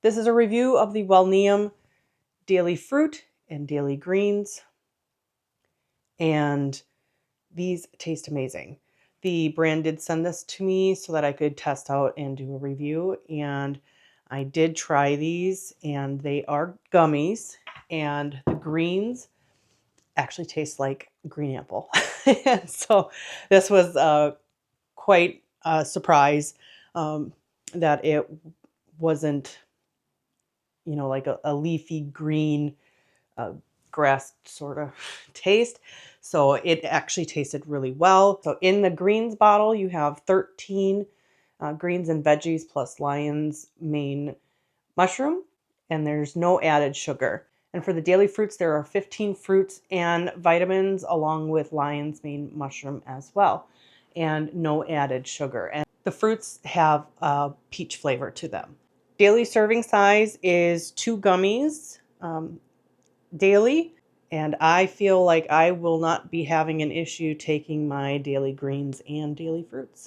This is a review of the Wellnium Daily Fruit and Daily Greens, and these taste amazing. The brand did send this to me so that I could test out and do a review, and I did try these, and they are gummies, and the greens actually taste like green apple. And so this was quite a surprise that it wasn't, like a leafy green grass sort of taste. So it actually tasted really well. So in the greens bottle, you have 13 greens and veggies plus lion's mane mushroom, and there's no added sugar. And for the daily fruits, there are 15 fruits and vitamins along with lion's mane mushroom as well, and no added sugar. And the fruits have a peach flavor to them. Daily serving size is 2 gummies daily, and I feel like I will not be having an issue taking my daily greens and daily fruits.